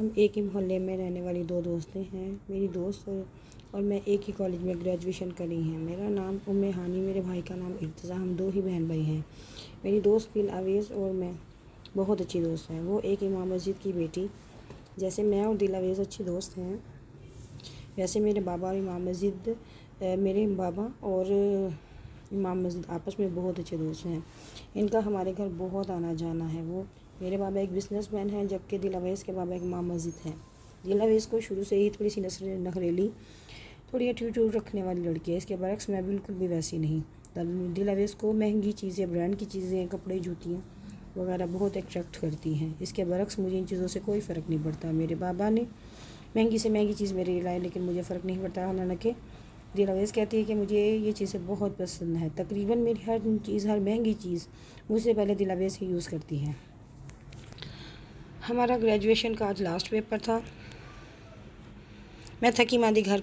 ہم ایک ہی محلے میں رہنے والی دو دوستیں ہیں۔ میری دوست اور میں ایک ہی کالج میں گریجویشن کری ہیں۔ میرا نام ام ہانی، میرے بھائی کا نام ارتضیٰ، ہم دو ہی بہن بھائی ہیں۔ میری دوست دلاویز اور میں بہت اچھی دوست ہیں۔ وہ ایک امام مسجد کی بیٹی، جیسے میں اور دلاویز اچھی دوست ہیں ویسے میرے بابا اور میرے بابا اور امام مسجد آپس میں بہت اچھے دوست ہیں۔ ان کا ہمارے گھر بہت آنا جانا ہے۔ وہ میرے بابا ایک بزنس مین ہیں، جبکہ دلاویز کے بابا ایک امام مسجد ہیں۔ دلاویز کو شروع سے ہی تھوڑی سی نخریلی، تھوڑی ایٹیٹیوڈ رکھنے والی لڑکی ہے۔ اس کے برعکس میں بالکل بھی ویسی نہیں۔ دلاویز کو مہنگی چیزیں، برانڈ کی چیزیں، کپڑے، جوتیاں وغیرہ بہت اٹریکٹ کرتی ہیں۔ اس کے برعکس مجھے ان چیزوں سے کوئی فرق نہیں پڑتا۔ میرے بابا نے مہنگی سے مہنگی چیز میرے لیے لائی، لیکن مجھے فرق نہیں پڑتا، حالانکہ دلاویز کہتی ہے کہ مجھے یہ چیزیں بہت پسند ہے۔ تقریباً میری ہر مہنگی چیز مجھ سے پہلے دلاویز ہی یوز کرتی ہے۔ ہمارا گریجویشن کا آج لاسٹ پیپر تھا۔ میں تھکی ماندی گھر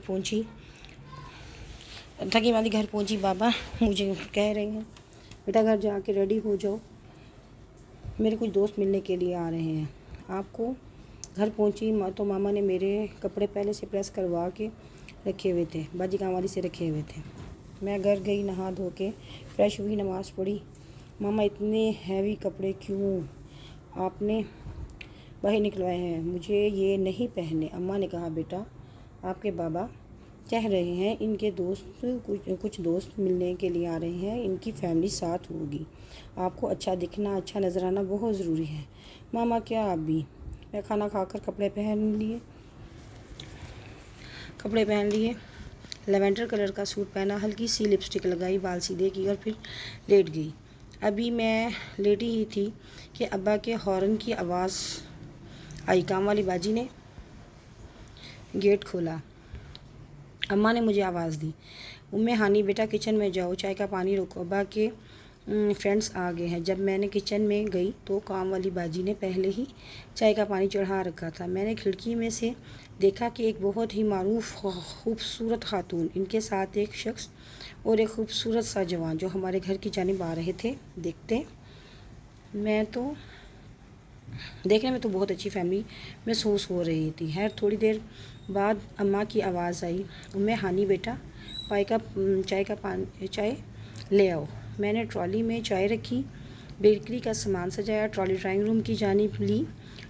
پہنچی، بابا مجھے کہہ رہے ہیں بیٹا گھر جا کے ریڈی ہو جاؤ، میرے کچھ دوست ملنے کے لیے آ رہے ہیں آپ کو۔ گھر پہنچی تو ماما نے میرے کپڑے پہلے سے پریس کروا کے رکھے ہوئے تھے، باجی کام والی سے رکھے ہوئے تھے۔ میں گھر گئی، نہا دھو کے فریش ہوئی، نماز پڑھی۔ ماما اتنے ہیوی کپڑے کیوں آپ نے باہر نکلوائے ہیں؟ مجھے یہ نہیں پہننے۔ اماں نے کہا بیٹا آپ کے بابا کہہ رہے ہیں ان کے کچھ دوست ملنے کے لیے آ رہے ہیں، ان کی فیملی ساتھ ہوگی، آپ کو اچھا دکھنا، اچھا نظر آنا بہت ضروری ہے۔ ماما کیا آپ بھی؟ میں کھانا کھا کر کپڑے پہن لیے، لیونڈر کلر کا سوٹ پہنا، ہلکی سی لپسٹک لگائی، بال سیدھے کی اور پھر لیٹ گئی۔ ابھی میں لیٹی ہی تھی کہ ابا کے ہارن کی آواز آئی۔ کام والی باجی نے گیٹ کھولا۔ اماں نے مجھے آواز دی، ام ہانی بیٹا کچن میں جاؤ، چائے کا پانی رکھو، ابا کے فرینڈس آ گئے ہیں۔ جب میں نے کچن میں گئی تو کام والی باجی نے پہلے ہی چائے کا پانی چڑھا رکھا تھا۔ میں نے کھڑکی میں سے دیکھا کہ ایک بہت ہی معروف خوبصورت خاتون، ان کے ساتھ ایک شخص اور ایک خوبصورت سا جوان جو ہمارے گھر کی جانب آ رہے تھے۔ دیکھنے میں تو بہت اچھی فیملی محسوس ہو رہی تھی۔ تھوڑی دیر بعد اماں کی آواز آئی، ام ہانی بیٹا چائے لے آؤ۔ میں نے ٹرالی میں چائے رکھی، بیکری کا سامان سجایا، ٹرالی ڈرائنگ روم کی جانب لی۔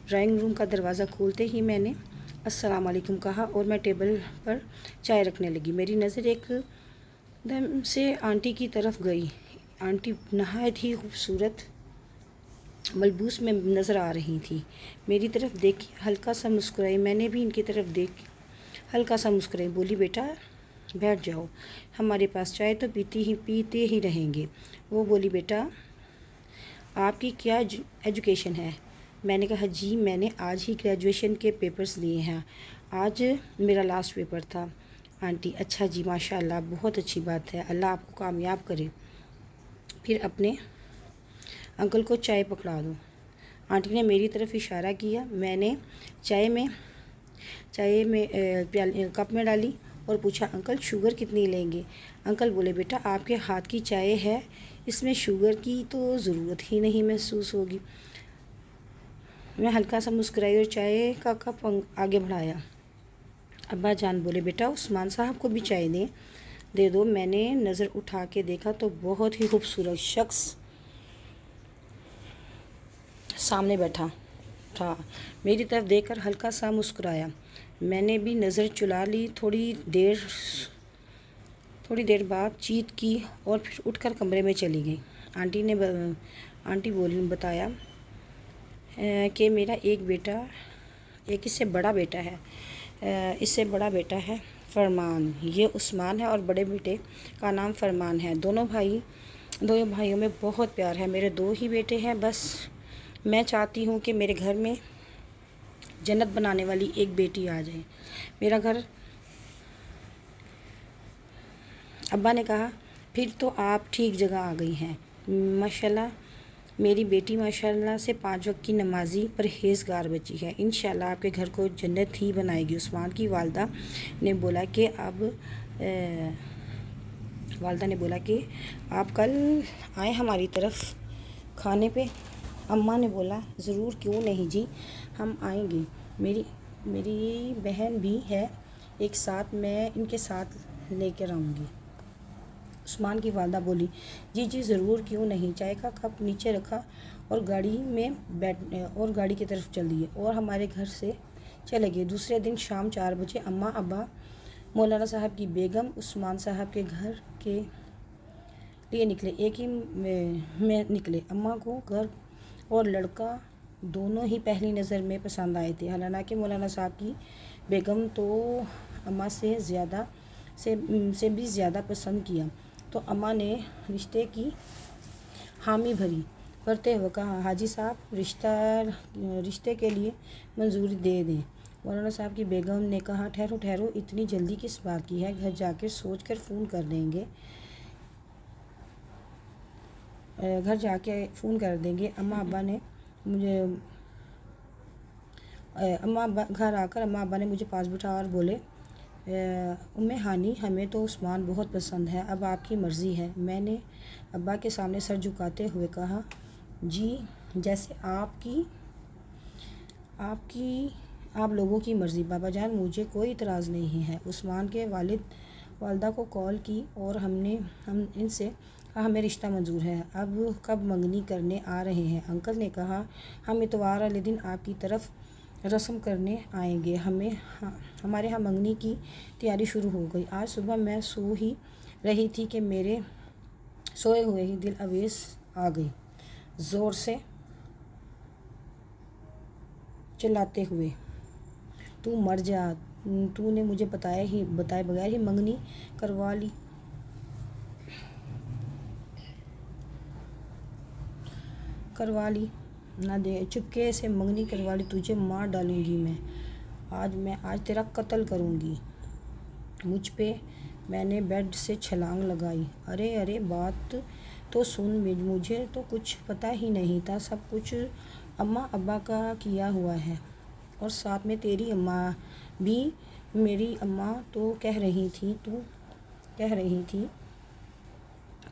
ڈرائنگ روم کا دروازہ کھولتے ہی میں نے السلام علیکم کہا اور میں ٹیبل پر چائے رکھنے لگی۔ میری نظر ایک دم سے آنٹی کی طرف گئی۔ آنٹی نہایت ہی خوبصورت ملبوس میں نظر آ رہی تھی۔ میری طرف دیکھی، ہلکا سا مسکرائی، میں نے بھی ان کی طرف دیکھ ہلکا سا مسکرائی، بولی بیٹا بیٹھ جاؤ، ہمارے پاس چائے تو پیتے ہی رہیں گے۔ وہ بولی بیٹا آپ کی کیا ایجوکیشن ہے؟ میں نے کہا جی میں نے آج ہی گریجویشن کے پیپرز دیے ہیں، آج میرا لاسٹ پیپر تھا۔ آنٹی اچھا جی ماشاء اللہ، بہت اچھی بات ہے، اللہ آپ کو کامیاب کرے، پھر اپنے انکل کو چائے پکڑا دو۔ آنٹی نے میری طرف اشارہ کیا، میں نے چائے میں کپ میں ڈالی اور پوچھا انکل شوگر کتنی لیں گے؟ انکل بولے بیٹا آپ کے ہاتھ کی چائے ہے، اس میں شوگر کی تو ضرورت ہی نہیں محسوس ہوگی۔ میں ہلکا سا مسکرائی اور چائے کا کپ آگے بڑھایا۔ ابا جان بولے بیٹا عثمان صاحب کو بھی چائے دے دو۔ میں نے نظر اٹھا کے دیکھا تو بہت ہی خوبصورت شخص سامنے بیٹھا تھا، میری طرف دیکھ کر ہلکا سا مسکرایا۔ میں نے بھی نظر چلا لی۔ تھوڑی دیر بات چیت کی اور پھر اٹھ کر کمرے میں چلی گئی۔ آنٹی بتایا کہ میرا ایک اس سے بڑا بیٹا ہے فرمان، یہ عثمان ہے اور بڑے بیٹے کا نام فرمان ہے۔ دونوں بھائیوں میں بہت پیار ہے، میرے 2 ہی بیٹے ہیں، بس میں چاہتی ہوں کہ میرے گھر میں جنت بنانے والی ایک بیٹی آ جائے میرا گھر۔ ابا نے کہا پھر تو آپ ٹھیک جگہ آ گئی ہیں، ماشاءاللہ میری بیٹی ماشاءاللہ سے 5 وقت کی نمازی پرہیزگار بچی ہے، انشاءاللہ آپ کے گھر کو جنت ہی بنائے گی۔ عثمان کی والدہ نے بولا کہ آپ کل آئیں ہماری طرف کھانے پہ؟ اماں نے بولا ضرور، کیوں نہیں جی، ہم آئیں گے۔ میری بہن بھی ہے ایک ساتھ، میں ان کے ساتھ لے کر آؤں گی۔ عثمان کی والدہ بولی، جی جی ضرور، کیوں نہیں۔ چائے کا کپ نیچے رکھا اور گاڑی کی طرف چل دیے اور ہمارے گھر سے چلے گئے۔ دوسرے دن شام 4 بجے اماں ابا، مولانا صاحب کی بیگم عثمان صاحب کے گھر کے لیے نکلے۔ ایک ہی میں نکلے۔ اماں کو گھر اور لڑکا دونوں ہی پہلی نظر میں پسند آئے تھے، حالانکہ مولانا صاحب کی بیگم تو اماں سے بھی زیادہ پسند کیا، تو اماں نے رشتے کی حامی بھرتے ہوئے کہا، حاجی صاحب رشتے کے لیے منظوری دے دیں۔ مولانا صاحب کی بیگم نے کہا، ٹھہرو، اتنی جلدی کس بات کی ہے، گھر جا کے سوچ کر فون کر دیں گے۔ گھر آ کر اماں ابا نے مجھے پاس بٹھایا اور بولے، ام ہانی، ہمیں تو عثمان بہت پسند ہے، اب آپ کی مرضی ہے۔ میں نے ابا کے سامنے سر جھکاتے ہوئے کہا، جی جیسے آپ لوگوں کی مرضی بابا جان، مجھے کوئی اعتراض نہیں ہے۔ عثمان کے والدہ کو کال کی اور ہم ان سے کہا، ہمیں رشتہ منظور ہے، اب کب منگنی کرنے آ رہے ہیں؟ انکل نے کہا، ہم اتوار والے دن آپ کی طرف رسم کرنے آئیں گے۔ ہمارے ہاں منگنی کی تیاری شروع ہو گئی۔ آج صبح میں سو ہی رہی تھی کہ میرے سوئے ہوئے ہی دل اویس آ گئی، زور سے چلاتے ہوئے، تو مر جا، تو نے مجھے بتائے بغیر ہی منگنی کروا لی نہ دے، چپکے سے منگنی کروا لی، تجھے مار ڈالوں گی میں آج تیرا قتل کروں گی مجھ پہ۔ میں نے بیڈ سے چھلانگ لگائی۔ ارے بات تو سن، مجھے تو کچھ پتہ ہی نہیں تھا، سب کچھ اماں ابا کا کیا ہوا ہے، اور ساتھ میں تیری اماں بھی۔ میری اماں تو کہہ رہی تھی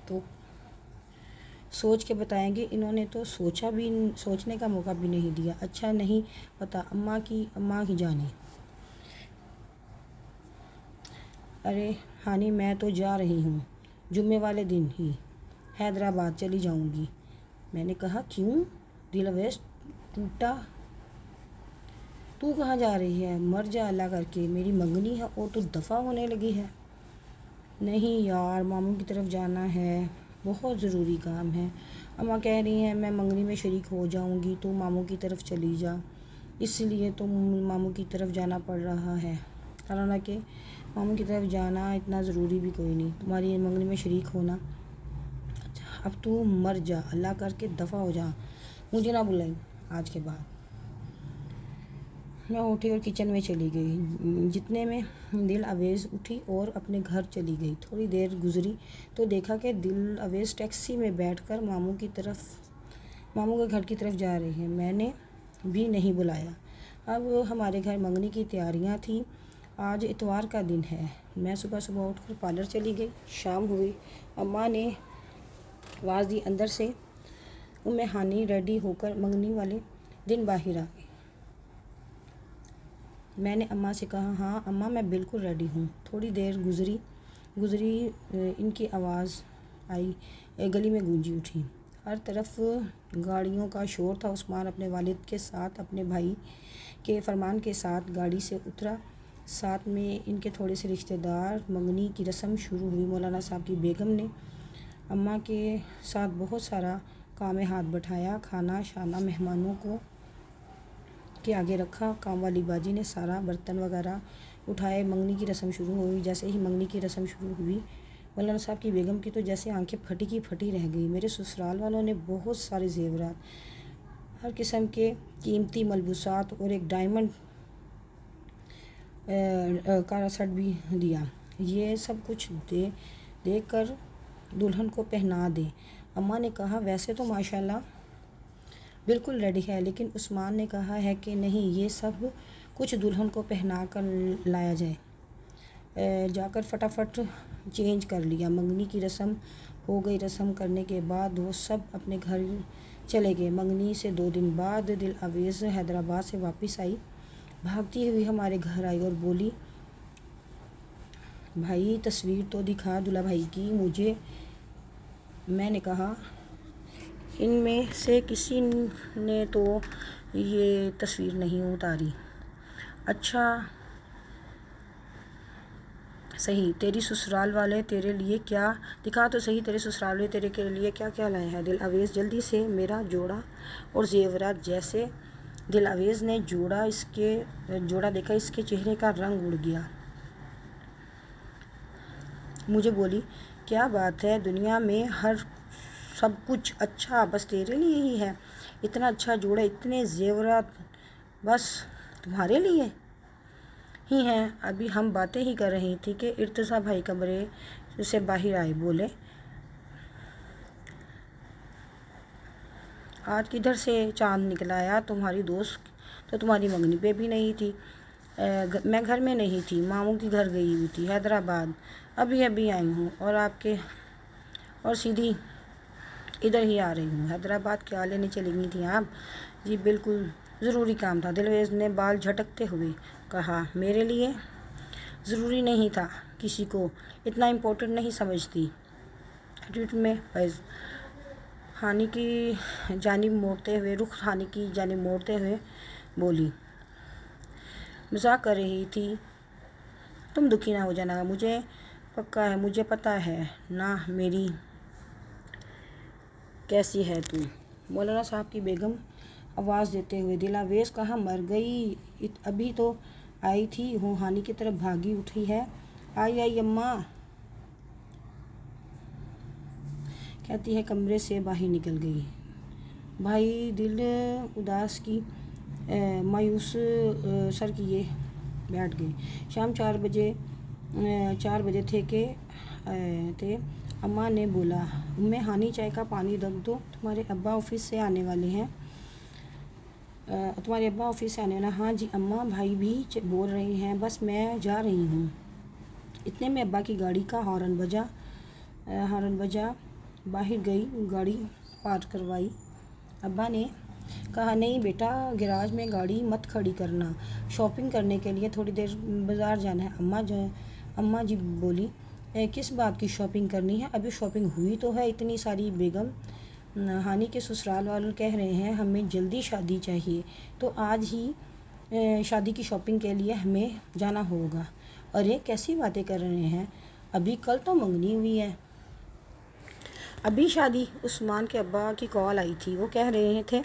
تو سوچ کے بتائیں گے، انہوں نے تو سوچنے کا موقع بھی نہیں دیا۔ اچھا نہیں پتہ، اماں ہی جانے۔ ارے ہانی، میں تو جا رہی ہوں، جمعے والے دن ہی حیدرآباد چلی جاؤں گی۔ میں نے کہا، کیوں؟ دل اویس ٹوٹا۔ تو کہاں جا رہی ہے؟ مر جا اللہ کر کے، میری منگنی ہے اور تو دفع ہونے لگی ہے۔ نہیں یار، ماموں کی طرف جانا ہے، بہت ضروری کام ہے۔ اماں کہہ رہی ہیں میں منگنی میں شریک ہو جاؤں گی، تو ماموں کی طرف چلی جا، اس لیے تو ماموں کی طرف جانا پڑ رہا ہے، حالانکہ ماموں کی طرف جانا اتنا ضروری بھی کوئی نہیں، تمہاری منگنی میں شریک ہونا۔ اب تو مر جا اللہ کر کے، دفع ہو جا، مجھے نہ بلائی آج کے بعد۔ میں اٹھی اور کچن میں چلی گئی، جتنے میں دل اویس اٹھی اور اپنے گھر چلی گئی۔ تھوڑی دیر گزری تو دیکھا کہ دل اویس ٹیکسی میں بیٹھ کر ماموں کے گھر کی طرف جا رہی ہے۔ میں نے بھی نہیں بلایا۔ اب ہمارے گھر منگنی کی تیاریاں تھیں۔ آج اتوار کا دن ہے۔ میں صبح اٹھ کر پارلر چلی گئی۔ شام ہوئی، اماں نے آواز دی، اندر سے۔ ام ہانی ریڈی ہو کر منگنی والے دن باہر آ گئی۔ میں نے اماں سے کہا، ہاں اماں، میں بالکل ریڈی ہوں۔ تھوڑی دیر گزری ان کی آواز آئی، گلی میں گونجی اٹھی۔ ہر طرف گاڑیوں کا شور تھا۔ عثمان اپنے والد کے ساتھ اپنے بھائی کے فرمان کے ساتھ گاڑی سے اترا، ساتھ میں ان کے تھوڑے سے رشتہ دار۔ منگنی کی رسم شروع ہوئی۔ مولانا صاحب کی بیگم نے اماں کے ساتھ بہت سارا کام ہاتھ بٹھایا، کھانا شانا مہمانوں کے آگے رکھا، کام والی باجی نے سارا برتن وغیرہ اٹھائے۔ منگنی کی رسم شروع ہوئی۔ جیسے ہی منگنی کی رسم شروع ہوئی، مولانا صاحب کی بیگم کی تو جیسے آنکھیں پھٹی کی پھٹی رہ گئی۔ میرے سسرال والوں نے بہت سارے زیورات، ہر قسم کے قیمتی ملبوسات اور ایک ڈائمنڈ کا سیٹ بھی دیا۔ یہ سب کچھ دے کر دلہن کو پہنا دیں۔ اماں نے کہا، ویسے تو ماشاءاللہ بالکل ریڈی ہے، لیکن عثمان نے کہا ہے کہ نہیں، یہ سب کچھ دلہن کو پہنا کر لایا جائے۔ جا کر فٹافٹ چینج کر لیا۔ منگنی کی رسم ہو گئی۔ رسم کرنے کے بعد وہ سب اپنے گھر چلے گئے۔ منگنی سے 2 دن بعد دل اویس حیدرآباد سے واپس آئی۔ بھاگتی ہوئی ہمارے گھر آئی اور بولی بھائی تصویر تو دکھا دلہا بھائی کی مجھے۔ میں نے کہا ان میں سے کسی نے تو یہ تصویر نہیں اتاری۔ اچھا صحیح تیری سسرال والے تیرے لیے کیا دکھا تو صحیح تیرے سسرال والے تیرے کے لیے کیا کیا لائے ہیں۔ دل اویز جلدی سے میرا جوڑا اور زیورات جیسے دل اویز نے جوڑا دیکھا اس کے چہرے کا رنگ اڑ گیا۔ مجھے بولی کیا بات ہے دنیا میں سب کچھ اچھا بس تیرے لیے ہی ہے۔ اتنا اچھا جوڑا اتنے زیورات بس تمہارے لیے ہی ہیں۔ ابھی ہم باتیں ہی کر رہی تھی کہ ارتضیٰ بھائی کمرے سے باہر آئے۔ بولے آج کدھر سے چاند نکل آیا؟ تمہاری دوست تو تمہاری منگنی پہ بھی نہیں تھی۔ میں گھر میں نہیں تھی، ماموں کے گھر گئی ہوئی تھی حیدرآباد، ابھی آئی ہوں اور سیدھی ادھر ہی آ رہی ہوں۔ حیدرآباد کیا لینے چلی گئی تھیں آپ؟ جی بالکل ضروری کام تھا، دلویز نے بال جھٹکتے ہوئے کہا۔ میرے لیے ضروری نہیں تھا، کسی کو اتنا امپورٹنٹ نہیں سمجھتی۔ ٹویٹ میں فیض ہانی کی جانب موڑتے ہوئے بولی مذاق کر رہی تھی، تم دکھی نہ ہو جانا، مجھے پتہ ہے نا میری کیسی ہے تو۔ مولانا صاحب کی بیگم آواز دیتے ہوئے دل اویز کہاں مر گئی؟ ابھی تو آئی تھی، ہانی کی طرف بھاگی اٹھی ہے۔ آئی اماں کہتی ہے کمرے سے باہر نکل گئی۔ بھائی دل اداس کی مایوس سر کیے بیٹھ گئے۔ شام 4 بجے تھے۔ اماں نے بولا ہانی چائے کا پانی رکھ دو، تمہارے ابا آفس سے آنے والے ہیں۔ ہاں جی اماں، بھائی بھی بول رہے ہیں، بس میں جا رہی ہوں۔ اتنے میں ابا کی گاڑی کا ہارن بجا، باہر گئی، گاڑی پارک کروائی۔ ابا نے کہا نہیں بیٹا گیراج میں گاڑی مت کھڑی کرنا، شاپنگ کرنے کے لیے تھوڑی دیر بازار جانا ہے۔ اماں جی بولی کس بات کی شاپنگ کرنی ہے؟ ابھی شاپنگ ہوئی تو ہے اتنی ساری۔ بیگم ہانی کے سسرال والے کہہ رہے ہیں ہمیں جلدی شادی چاہیے، تو آج ہی شادی کی شاپنگ کے لیے ہمیں جانا ہوگا۔ ارے کیسی باتیں کر رہے ہیں، ابھی کل تو منگنی ہوئی ہے، ابھی شادی؟ عثمان کے ابا کی کال آئی تھی، وہ کہہ رہے تھے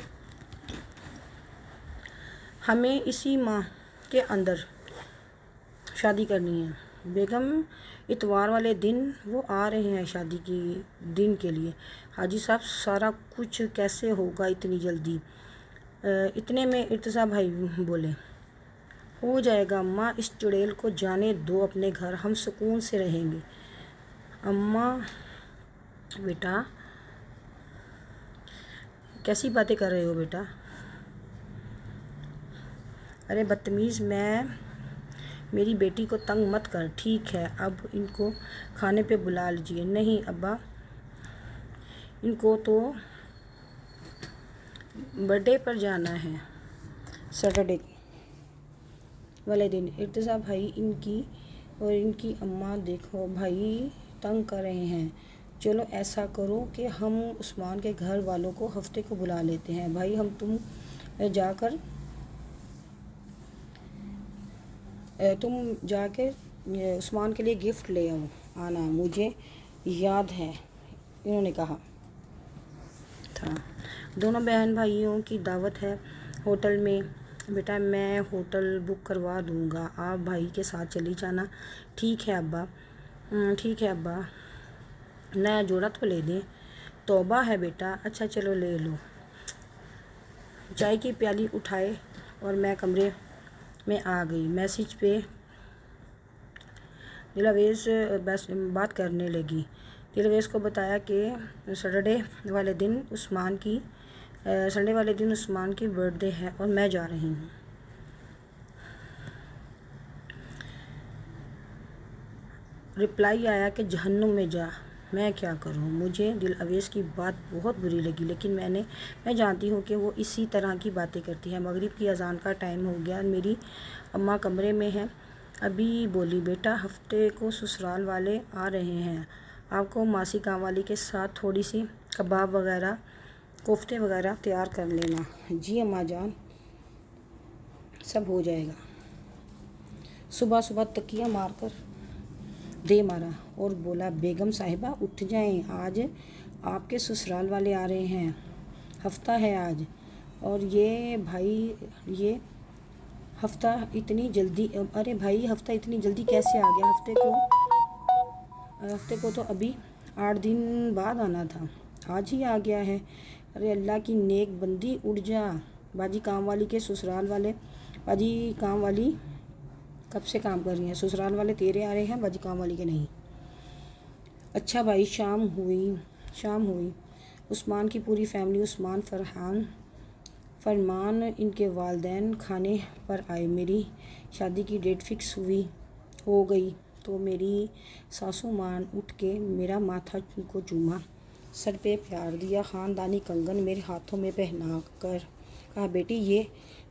ہمیں اسی ماہ کے اندر شادی کرنی ہے۔ بیگم اتوار والے دن وہ آ رہے ہیں شادی کے دن کے لیے۔ حاجی صاحب سارا کچھ کیسے ہوگا اتنی جلدی؟ اتنے میں ارتضیٰ بھائی بولے ہو جائے گا اماں، اس چڑیل کو جانے دو اپنے گھر، ہم سکون سے رہیں گے۔ اماں بیٹا کیسی باتیں کر رہے ہو بیٹا؟ ارے بدتمیز، میری بیٹی کو تنگ مت کر، ٹھیک ہے؟ اب ان کو کھانے پہ بلا لیجیے۔ نہیں ابا، ان کو تو برتھ ڈے پر جانا ہے سیٹرڈے والے دن۔ ارتضیٰ بھائی ان کی اماں دیکھو بھائی تنگ کر رہے ہیں، چلو ایسا کرو کہ ہم عثمان کے گھر والوں کو ہفتے کو بلا لیتے ہیں۔ بھائی تم جا کے عثمان کے لیے گفٹ لے آنا، مجھے یاد ہے انہوں نے کہا تھا۔ دونوں بہن بھائیوں کی دعوت ہے ہوٹل میں۔ بیٹا میں ہوٹل بک کروا دوں گا، آپ بھائی کے ساتھ چلی جانا۔ ٹھیک ہے ابا، نیا جوڑا تو لے دیں۔ توبہ ہے بیٹا، اچھا چلو لے لو۔ چائے کی پیالی اٹھائے اور میں کمرے میں آ گئی۔ میسج پہ دل اویز بات کرنے لگی۔ دل اویز کو بتایا کہ سنڈے والے دن عثمان کی برتھ ڈے ہے اور میں جا رہی ہوں۔ رپلائی آیا کہ جہنم میں جا، میں کیا کروں، مجھے دل اویس کی بات بہت بری لگی، لیکن میں جانتی ہوں کہ وہ اسی طرح کی باتیں کرتی ہے۔ مغرب کی اذان کا ٹائم ہو گیا، میری اماں کمرے میں ہیں۔ ابھی بولی، بیٹا ہفتے کو سسرال والے آ رہے ہیں، آپ کو ماسی کام والی کے ساتھ تھوڑی سی کباب وغیرہ کوفتے وغیرہ تیار کر لینا۔ جی اماں جان، سب ہو جائے گا۔ صبح صبح تکیہ مار کر دے مارا اور بولا، بیگم صاحبہ اٹھ جائیں، آج آپ کے سسرال والے آ رہے ہیں، ہفتہ ہے آج۔ اور یہ بھائی، یہ ہفتہ اتنی جلدی، ارے بھائی ہفتہ اتنی جلدی کیسے آ گیا؟ ہفتے کو تو ابھی 8 دن بعد آنا تھا، آج ہی آ گیا ہے۔ ارے اللہ کی نیک بندی اٹھ جا، باجی کام والی کے سسرال والے، باجی کام والی کب سے کام کر رہی ہیں، سسرال والے تیرے آ رہے ہیں، باجی کام والی کے نہیں۔ اچھا بھائی، شام ہوئی۔ عثمان کی پوری فیملی، عثمان، فرمان، ان کے والدین کھانے پر آئے۔ میری شادی کی ڈیٹ فکس ہو گئی تو میری ساسو ماں اٹھ کے میرا ماتھا کو چوما، سر پہ پیار دیا، خاندانی کنگن میرے ہاتھوں میں پہنا کر کہا، بیٹی یہ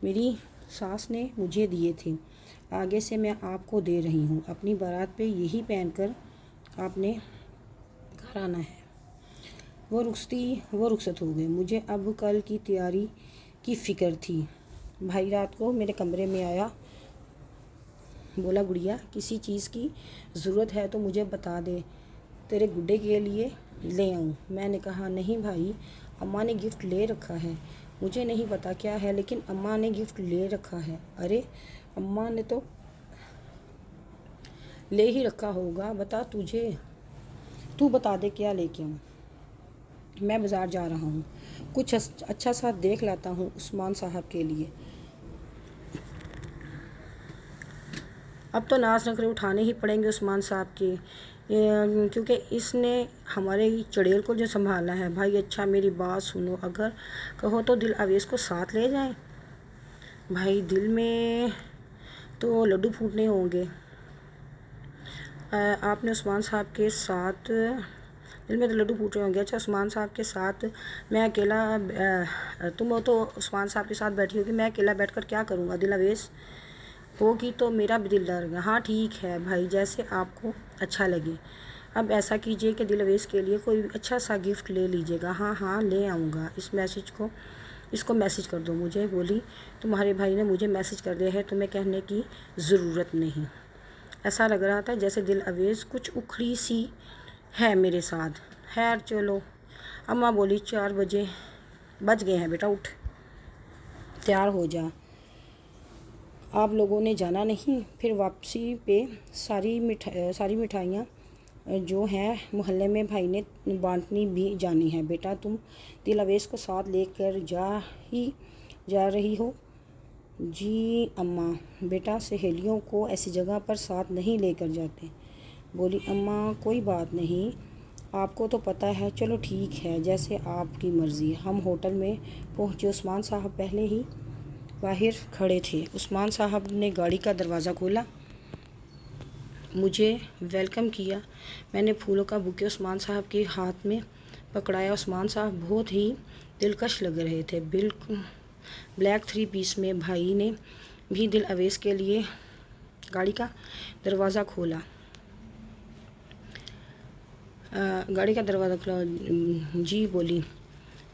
میری ساس نے مجھے دیے تھے، آگے سے میں آپ کو دے رہی ہوں، اپنی بارات پہ یہی پہن کر آپ نے گھر آنا ہے۔ وہ رخصت ہو گئے۔ مجھے اب کل کی تیاری کی فکر تھی۔ بھائی رات کو میرے کمرے میں آیا، بولا، گڑیا کسی چیز کی ضرورت ہے تو مجھے بتا دے، تیرے گڈے کے لیے لے آؤں۔ میں نے کہا، نہیں بھائی، اماں نے گفٹ لے رکھا ہے، مجھے نہیں پتا کیا ہے، لیکن اماں نے گفٹ لے رکھا ہے۔ ارے اماں نے تو لے ہی رکھا ہوگا، تو بتا دے کیا لے کے آؤں۔ میں بازار جا رہا ہوں، کچھ اچھا سا دیکھ لاتا ہوں عثمان صاحب کے لیے۔ اب تو ناز نخرے اٹھانے ہی پڑیں گے عثمان صاحب کے، کیونکہ اس نے ہمارے چڑیل کو جو سنبھالنا ہے۔ بھائی اچھا میری بات سنو، اگر کہو تو دل اویس کو ساتھ لے جائیں۔ بھائی دل میں تو لڈو پھوٹنے ہوں گے، آپ نے عثمان صاحب کے ساتھ، دل میں تو لڈو پھوٹ رہے ہوں گے۔ اچھا عثمان صاحب کے ساتھ میں اکیلا، تم تو عثمان صاحب کے ساتھ بیٹھی ہوگی، میں اکیلا بیٹھ کر کیا کروں گا؟ دل اویس ہوگی تو میرا بھی دل ڈر گیا۔ ہاں ٹھیک ہے بھائی، جیسے آپ کو اچھا لگے۔ اب ایسا کیجئے کہ دل اویس کے لیے کوئی اچھا سا گفٹ لے لیجئے گا۔ ہاں لے آؤں گا، اس کو میسج کر دو مجھے۔ بولی، تمہارے بھائی نے مجھے میسج کر دیا ہے، تمہیں کہنے کی ضرورت نہیں۔ ایسا لگ رہا تھا جیسے دل اویس کچھ اکھڑی سی ہے میرے ساتھ۔ خیر چلو۔ اماں بولی، 4 بج گئے ہیں بیٹا، اٹھ تیار ہو جا، آپ لوگوں نے جانا نہیں؟ پھر واپسی پہ ساری مٹھائیاں جو ہیں محلے میں بھائی نے بانٹنی بھی جانی ہے۔ بیٹا تم دل اویس کو ساتھ لے کر جا رہی ہو؟ جی اماں، بیٹا سہیلیوں کو ایسی جگہ پر ساتھ نہیں لے کر جاتے۔ بولی، اماں کوئی بات نہیں، آپ کو تو پتہ ہے، چلو ٹھیک ہے، جیسے آپ کی مرضی۔ ہم ہوٹل میں پہنچے، عثمان صاحب پہلے ہی باہر کھڑے تھے۔ عثمان صاحب نے گاڑی کا دروازہ کھولا، مجھے ویلکم کیا۔ میں نے پھولوں کا بوکے عثمان صاحب کے ہاتھ میں پکڑایا۔ عثمان صاحب بہت ہی دلکش لگ رہے تھے، بلیک 3 پیس میں۔ بھائی نے بھی دل اویس کے لیے گاڑی کا دروازہ کھولا۔ جی بولی،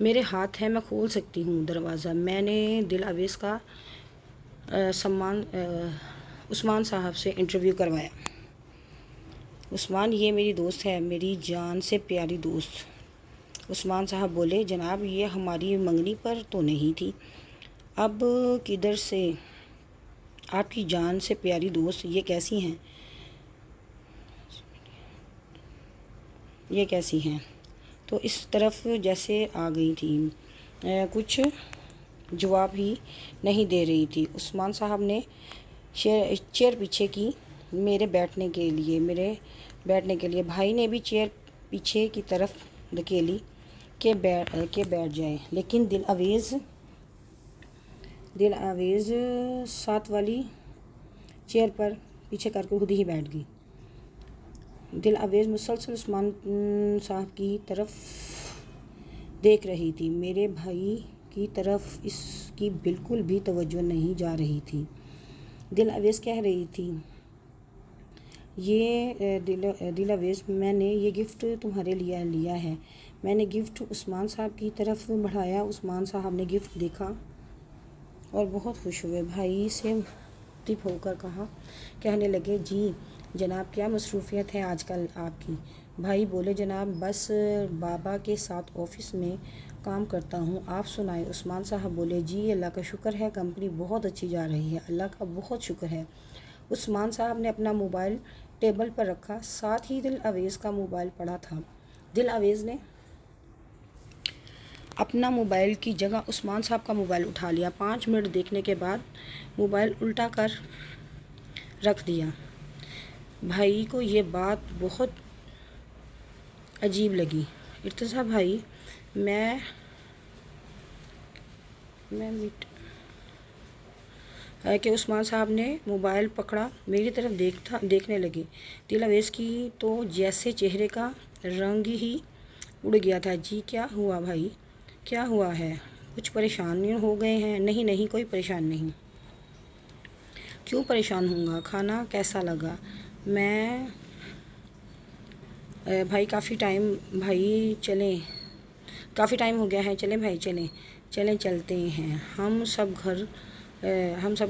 میرے ہاتھ ہے، میں کھول سکتی ہوں دروازہ۔ میں نے دل اویس کا عثمان صاحب سے انٹرویو کروایا۔ عثمان یہ میری دوست ہے، میری جان سے پیاری دوست۔ عثمان صاحب بولے، جناب یہ ہماری منگنی پر تو نہیں تھی، اب کدھر سے آپ کی جان سے پیاری دوست، یہ کیسی ہیں؟ تو اس طرف جیسے آ گئی تھی، کچھ جواب ہی نہیں دے رہی تھی۔ عثمان صاحب نے چیئر پیچھے کی میرے بیٹھنے کے لیے۔ بھائی نے بھی چیئر پیچھے کی طرف دھکیلی کہ بیٹھ جائے، لیکن دل اویس ساتھ والی چیئر پر پیچھے کر کے خود ہی بیٹھ گئی۔ دل اویز مسلسل عثمان صاحب کی طرف دیکھ رہی تھی۔ میرے بھائی کی طرف اس کی بالکل بھی توجہ نہیں جا رہی تھی۔ دل اویز کہہ رہی تھی، دل اویز میں نے یہ گفٹ تمہارے لیے لیا ہے۔ میں نے گفٹ عثمان صاحب کی طرف بڑھایا۔ عثمان صاحب نے گفٹ دیکھا اور بہت خوش ہوئے۔ بھائی سے مخاطب ہو کر کہنے لگے، جی جناب، کیا مصروفیت ہے آج کل آپ کی؟ بھائی بولے، جناب بس بابا کے ساتھ آفس میں کام کرتا ہوں، آپ سنائیں؟ عثمان صاحب بولے، جی اللہ کا شکر ہے، کمپنی بہت اچھی جا رہی ہے، اللہ کا بہت شکر ہے۔ عثمان صاحب نے اپنا موبائل ٹیبل پر رکھا، ساتھ ہی دل اویز کا موبائل پڑا تھا۔ دل اویز نے اپنا موبائل کی جگہ عثمان صاحب کا موبائل اٹھا لیا۔ 5 منٹ دیکھنے کے بعد موبائل الٹا کر رکھ دیا۔ بھائی کو یہ بات بہت عجیب لگی۔ ارتضیٰ بھائی، میں کہ عثمان صاحب نے موبائل پکڑا میری طرف دیکھنے لگے۔ دل اویز کی تو جیسے چہرے کا رنگ ہی اڑ گیا تھا۔ جی کیا ہوا بھائی، کیا ہوا ہے؟ کچھ پریشان ہو گئے ہیں؟ نہیں کوئی پریشان نہیں۔ کیوں پریشان ہوں گا؟ کھانا کیسا لگا؟ میں بھائی کافی ٹائم ہو گیا ہے، چلیں بھائی چلتے ہیں۔ ہم سب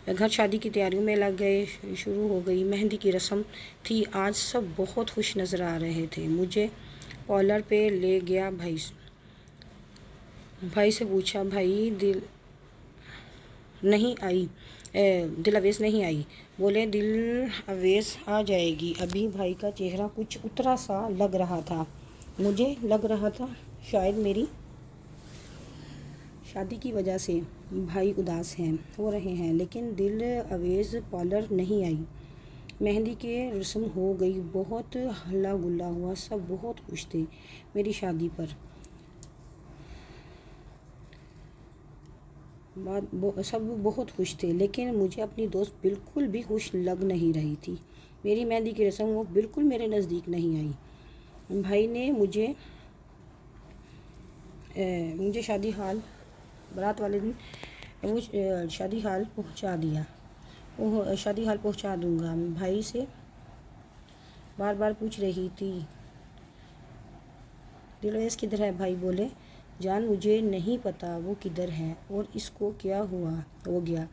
گھر شادی کی تیاریوں میں لگ گئے۔ شروع ہو گئی، مہندی کی رسم تھی۔ آج سب بہت خوش نظر آ رہے تھے۔ مجھے پارلر پہ لے گیا۔ بھائی سے پوچھا، بھائی دل اویز نہیں آئی؟ بولے، دل اویز آ جائے گی ابھی۔ بھائی کا چہرہ کچھ اترا سا لگ رہا تھا۔ مجھے لگ رہا تھا شاید میری شادی کی وجہ سے بھائی اداس ہو رہے ہیں، لیکن دل اویز پارلر نہیں آئی۔ مہندی کی رسم ہو گئی، بہت ہلا گلا ہوا، سب بہت خوش تھے میری شادی پر۔ سب بہت خوش تھے، لیکن مجھے اپنی دوست بالکل بھی خوش لگ نہیں رہی تھی۔ میری مہندی کی رسم وہ بالکل میرے نزدیک نہیں آئی۔ بھائی نے مجھے شادی ہال برات والے دن شادی ہال پہنچا دوں گا۔ بھائی سے بار بار پوچھ رہی تھی، دل اویز کدھر ہے؟ بھائی بولے، جان مجھے نہیں پتا وہ کدھر ہے اور اس کو کیا ہو گیا،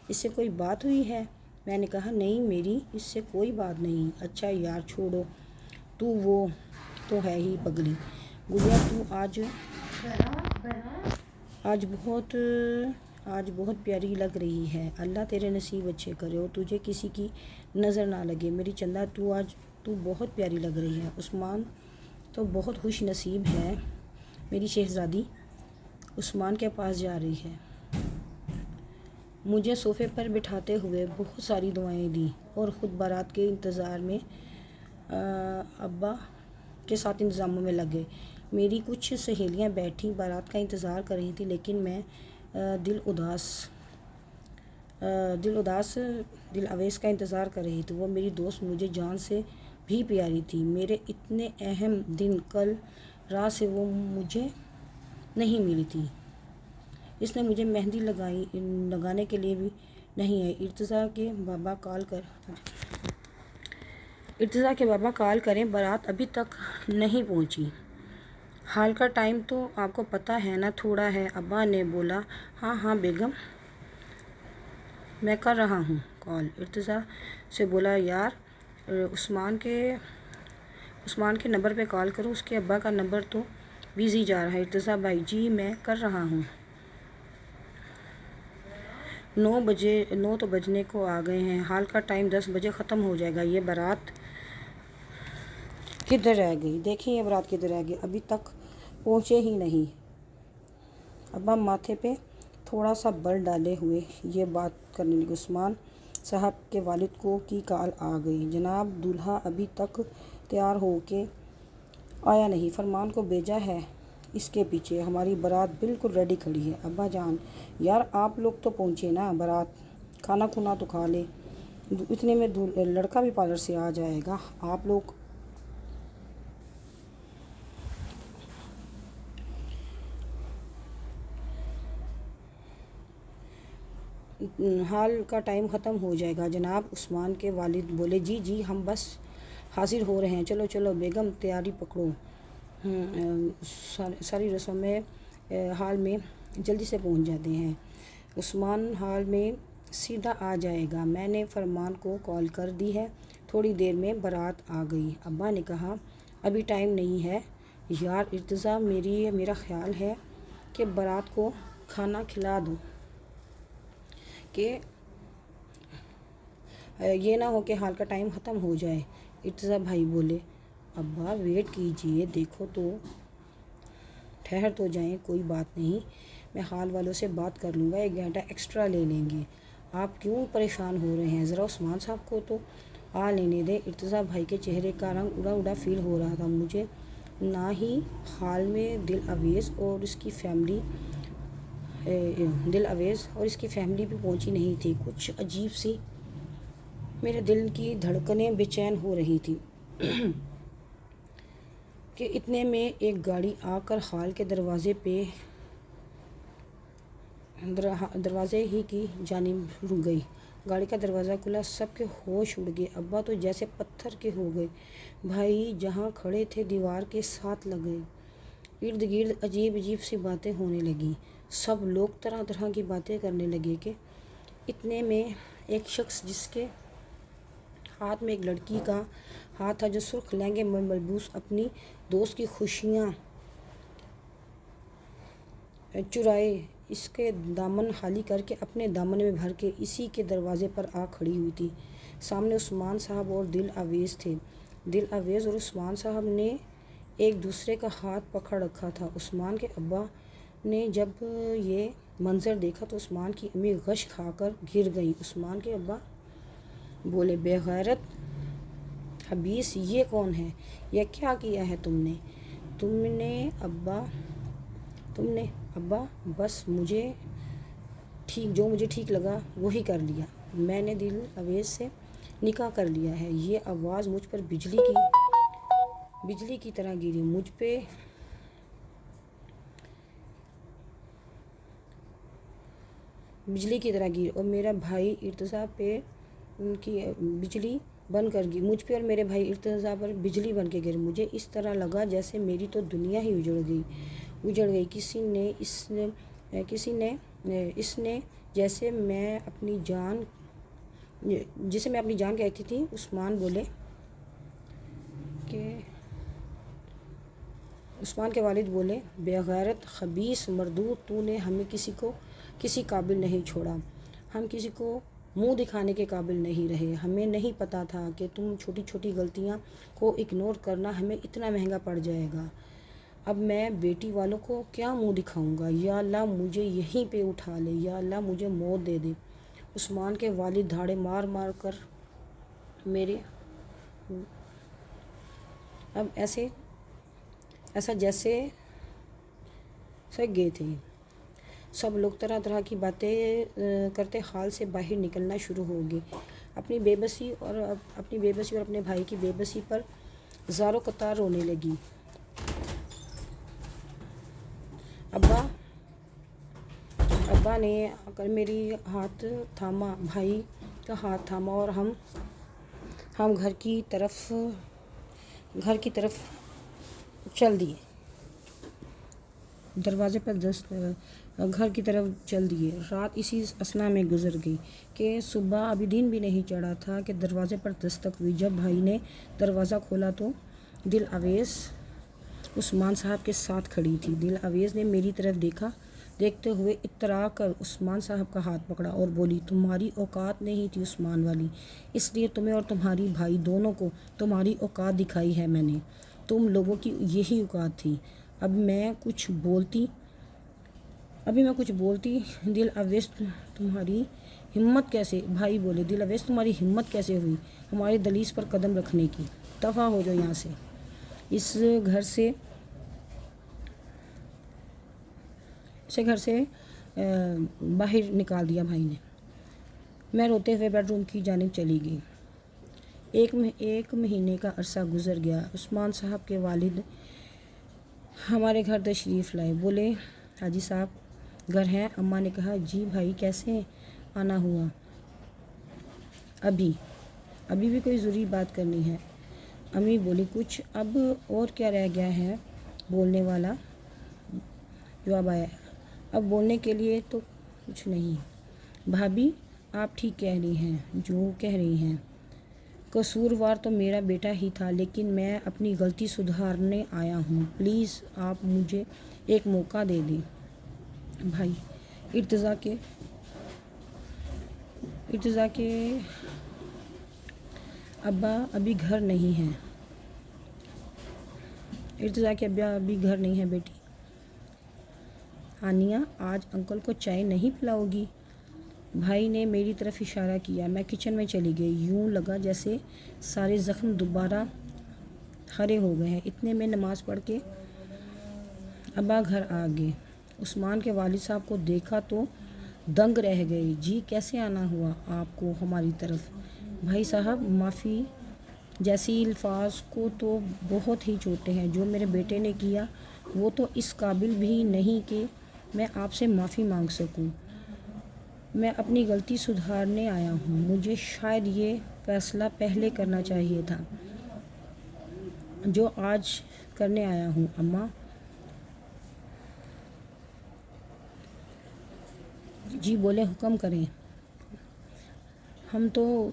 اس سے کوئی بات ہوئی ہے؟ میں نے کہا، نہیں میری اس سے کوئی بات نہیں۔ اچھا یار چھوڑو، وہ تو ہے ہی پگلی۔ گڑیا تو آج بہت پیاری لگ رہی ہے، اللہ تیرے نصیب اچھے کرے اور تجھے کسی کی نظر نہ لگے۔ میری چندا تو بہت پیاری لگ رہی ہے۔ عثمان تو بہت خوش نصیب ہے، میری شہزادی عثمان کے پاس جا رہی ہے۔ مجھے صوفے پر بٹھاتے ہوئے بہت ساری دعائیں دیں اور خود بارات کے انتظار میں ابا کے ساتھ انتظاموں میں لگ گئے۔ میری کچھ سہیلیاں بیٹھی بارات کا انتظار کر رہی تھیں، لیکن میں دل اویز کا انتظار کر رہی تھی۔ وہ میری دوست مجھے جان سے بھی پیاری تھی۔ میرے اتنے اہم دن کل رات سے وہ مجھے نہیں ملی تھی۔ اس نے مجھے مہندی لگانے کے لیے بھی نہیں آئی۔ ارتضیٰ کے بابا کال کریں، بارات ابھی تک نہیں پہنچی۔ حال کا ٹائم تو آپ کو پتہ ہے نا تھوڑا ہے۔ ابا نے بولا، ہاں بیگم، میں کر رہا ہوں کال۔ ارتضیٰ سے بولا، یار عثمان کے نمبر پہ کال کرو، اس کے ابا کا نمبر تو بزی جا رہا ہے۔ ارتضیٰ بھائی، جی میں کر رہا ہوں۔ 9 تو بجنے کو آ گئے ہیں، حال کا ٹائم 10 بجے ختم ہو جائے گا۔ یہ بارات کدھر رہ گئی؟ دیکھیں یہ بارات کدھر رہ گئی، ابھی تک پہنچے ہی نہیں۔ ابا ماتھے پہ تھوڑا سا بل ڈالے ہوئے یہ بات کرنے لگے۔ عثمان صاحب کے والد کی کال آ گئی، جناب دولہا ابھی تک تیار ہو کے آیا نہیں، فرمان کو بھیجا ہے اس کے پیچھے، ہماری بارات بالکل ریڈی کھڑی ہے۔ ابا جان، یار آپ لوگ تو پہنچے نا بارات، کھانا تو کھا لے۔ اتنے میں لڑکا بھی پارلر سے آ جائے گا. آپ لوگ حال کا ٹائم ختم ہو جائے گا. جناب عثمان کے والد بولے جی جی ہم بس حاضر ہو رہے ہیں. چلو چلو بیگم تیاری پکڑو. ساری رسومیں حال میں جلدی سے پہنچ جاتے ہیں. عثمان حال میں سیدھا آ جائے گا. میں نے فرمان کو کال کر دی ہے. تھوڑی دیر میں بارات آ گئی. ابا نے کہا ابھی ٹائم نہیں ہے یار ارتضیٰ، میرا خیال ہے کہ بارات کو کھانا کھلا دو کہ یہ نہ ہو کہ حال کا ٹائم ختم ہو جائے. ارتضیٰ بھائی بولے ابا ویٹ کیجئے، دیکھو تو ٹھہر تو جائیں. کوئی بات نہیں، میں حال والوں سے بات کر لوں گا، 1 گھنٹہ ایکسٹرا لے لیں گے. آپ کیوں پریشان ہو رہے ہیں؟ ذرا عثمان صاحب کو تو آ لینے دیں. ارتضیٰ بھائی کے چہرے کا رنگ اڑا اڑا فیل ہو رہا تھا. مجھے نہ ہی حال میں دل اویس اور اس کی فیملی بھی پہنچی نہیں تھی. کچھ عجیب سی میرے دل کی دھڑکنیں بے چین ہو رہی تھی کہ اتنے میں ایک گاڑی آ کر حال کے دروازے ہی کی جانب رک گئی. گاڑی کا دروازہ کھلا. سب کے ہوش اڑ گئے. ابا تو جیسے پتھر کے ہو گئے. بھائی جہاں کھڑے تھے دیوار کے ساتھ لگ گئے. ارد گرد عجیب عجیب سی باتیں ہونے لگیں. سب لوگ طرح طرح کی باتیں کرنے لگے کہ اتنے میں ایک شخص جس کے ہاتھ میں ایک لڑکی کا ہاتھ تھا جو سرخ لہنگے میں ملبوس اپنی دوست کی خوشیاں چرائے اس کے دامن خالی کر کے اپنے دامن میں بھر کے اسی کے دروازے پر آ کھڑی ہوئی تھی. سامنے عثمان صاحب اور دل اویس تھے. دل اویس اور عثمان صاحب نے ایک دوسرے کا ہاتھ پکڑ رکھا تھا. عثمان کے ابا نے جب یہ منظر دیکھا تو عثمان کی امی غش کھا کر گر گئیں. عثمان کے ابا بولے بے غیرت خبیث، یہ کون ہے؟ یہ کیا کیا ہے تم نے؟ ابا بس جو مجھے ٹھیک لگا وہی کر لیا. میں نے دل اویس سے نکاح کر لیا ہے. یہ آواز مجھ پر بجلی کی طرح گری. اور میرا بھائی ارتضیٰ پہ ان کی بجلی بن کر گری. مجھ پہ اور میرے بھائی ارتضیٰ پر بجلی بن کے گری. مجھے اس طرح لگا جیسے میری تو دنیا ہی اجڑ گئی. جسے میں اپنی جان کہتی تھی. عثمان کے والد بولے بے غیرت خبیث مردود، تو نے ہمیں کسی قابل نہیں چھوڑا. ہم کسی کو منہ دکھانے کے قابل نہیں رہے. ہمیں نہیں پتہ تھا کہ تم چھوٹی چھوٹی غلطیاں کو اگنور کرنا ہمیں اتنا مہنگا پڑ جائے گا. اب میں بیٹی والوں کو کیا منہ دکھاؤں گا؟ یا اللہ مجھے یہیں پہ اٹھا لے، یا اللہ مجھے موت دے دے. عثمان کے والد دھاڑے مار مار کر میرے اب ایسا جیسے سک گئے تھے. سب لوگ طرح طرح کی باتیں کرتے حال سے باہر نکلنا شروع ہو گئے. اپنی بے بسی اور اپنے بھائی کی بے بسی پر زاروں قطار رونے لگی. ابا نے آ کر میری ہاتھ تھاما، بھائی کا ہاتھ تھاما اور ہم گھر کی طرف چل دیے. دروازے پر گھر کی طرف چل دیے. رات اسی اثنا میں گزر گئی کہ صبح ابھی دن بھی نہیں چڑھا تھا کہ دروازے پر دستک ہوئی. جب بھائی نے دروازہ کھولا تو دل اویس عثمان صاحب کے ساتھ کھڑی تھی. دل اویس نے میری طرف دیکھا. دیکھتے ہوئے اترا کر عثمان صاحب کا ہاتھ پکڑا اور بولی تمہاری اوقات نہیں تھی عثمان والی، اس لیے تمہیں اور تمہاری بھائی دونوں کو تمہاری اوقات دکھائی ہے میں نے. تم لوگوں کی یہی اوقات تھی. ابھی میں کچھ بولتی دل اویس تمہاری ہمت کیسے؟ بھائی بولے دل اویس تمہاری ہمت کیسے ہوئی ہمارے دہلیز پر قدم رکھنے کی؟ دفع ہو جاؤ یہاں سے. اس گھر سے باہر نکال دیا بھائی نے. میں روتے ہوئے بیڈ روم کی جانب چلی گئی۔ ایک مہینے کا عرصہ گزر گیا۔ عثمان صاحب کے والد ہمارے گھر تشریف لائے۔ بولے حاجی صاحب گھر ہیں؟ اماں نے کہا جی بھائی کیسے آنا ہوا؟ ابھی بھی کوئی ضروری بات کرنی ہے؟ امی بولی کچھ اب اور کیا رہ گیا ہے بولنے والا؟ جواب آیا اب بولنے کے لیے تو کچھ نہیں۔ بھابھی آپ ٹھیک کہہ رہی ہیں جو کہہ رہی ہیں، قصوروار تو میرا بیٹا ہی تھا، لیکن میں اپنی غلطی سدھارنے آیا ہوں، پلیز آپ مجھے ایک موقع دے دیں۔ بھائی ارتضیٰ کے ابا ابھی گھر نہیں ہیں۔ ارتضیٰ کے ابا ابھی گھر نہیں ہیں بیٹی۔ ہانیہ آج انکل کو چائے نہیں پلاؤ گی؟ بھائی نے میری طرف اشارہ کیا۔ میں کچن میں چلی گئی۔ یوں لگا جیسے سارے زخم دوبارہ ہرے ہو گئے ہیں۔ اتنے میں نماز پڑھ کے ابا گھر آ گئے۔ عثمان کے والد صاحب کو دیکھا تو دنگ رہ گئے۔ جی کیسے آنا ہوا آپ کو ہماری طرف؟ بھائی صاحب معافی جیسی الفاظ کو تو بہت ہی چھوٹے ہیں۔ جو میرے بیٹے نے کیا وہ تو اس قابل بھی نہیں کہ میں آپ سے معافی مانگ سکوں۔ میں اپنی غلطی سدھارنے آیا ہوں۔ مجھے شاید یہ فیصلہ پہلے کرنا چاہیے تھا جو آج کرنے آیا ہوں۔ اماں جی بولے حکم کریں۔ ہم تو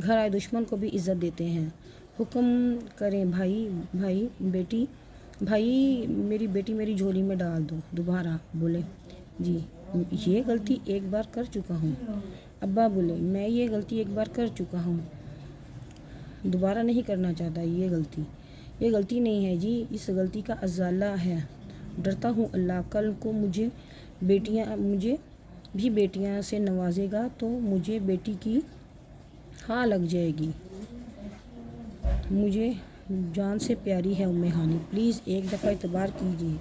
گھر آئے دشمن کو بھی عزت دیتے ہیں۔ حکم کریں بھائی میری بیٹی میری جھولی میں ڈال دو۔ دوبارہ بولے جی یہ غلطی ایک بار کر چکا ہوں۔ ابا بولے میں یہ غلطی ایک بار کر چکا ہوں، دوبارہ نہیں کرنا چاہتا۔ یہ غلطی نہیں ہے جی، اس غلطی کا ازالہ ہے۔ ڈرتا ہوں اللہ کل کو مجھے بھی بیٹیاں سے نوازے گا تو مجھے بیٹی کی ہاں لگ جائے گی۔ مجھے جان سے پیاری ہے ام ہانی، پلیز ایک دفعہ اعتبار کیجیے۔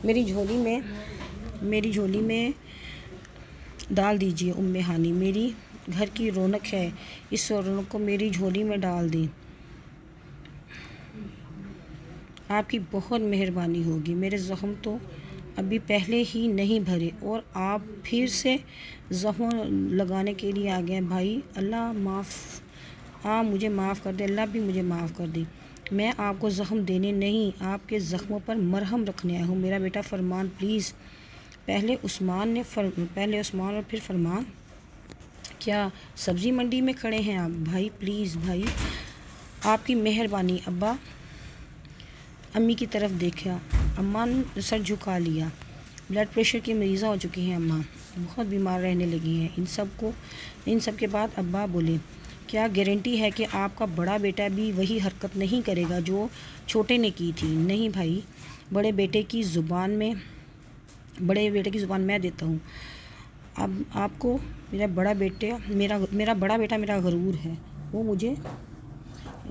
میری جھولی میں ڈال دیجیے ام ہانی، میری گھر کی رونق ہے، اس رونق کو میری جھولی میں ڈال دیں۔ آپ کی بہت مہربانی ہوگی۔ میرے زخم تو ابھی پہلے ہی نہیں بھرے اور آپ پھر سے زخم لگانے کے لیے آ گئے۔ بھائی مجھے معاف کر دے، اللہ بھی مجھے معاف کر دے۔ میں آپ کو زخم دینے نہیں، آپ کے زخموں پر مرہم رکھنے آیا ہوں۔ میرا بیٹا فرمان پلیز۔ پہلے عثمان اور پھر فرمان۔ کیا سبزی منڈی میں کھڑے ہیں آپ؟ بھائی پلیز بھائی آپ کی مہربانی۔ ابا امی کی طرف دیکھا۔ اماں نے سر جھکا لیا۔ بلڈ پریشر کی مریضہ ہو چکی ہیں اماں، بہت بیمار رہنے لگی ہیں۔ ان سب کے بعد ابا بولے کیا گارنٹی ہے کہ آپ کا بڑا بیٹا بھی وہی حرکت نہیں کرے گا جو چھوٹے نے کی تھی؟ نہیں بھائی، بڑے بیٹے کی زبان میں دیتا ہوں۔ اب آپ کو میرا بڑا بیٹا میرا غرور ہے،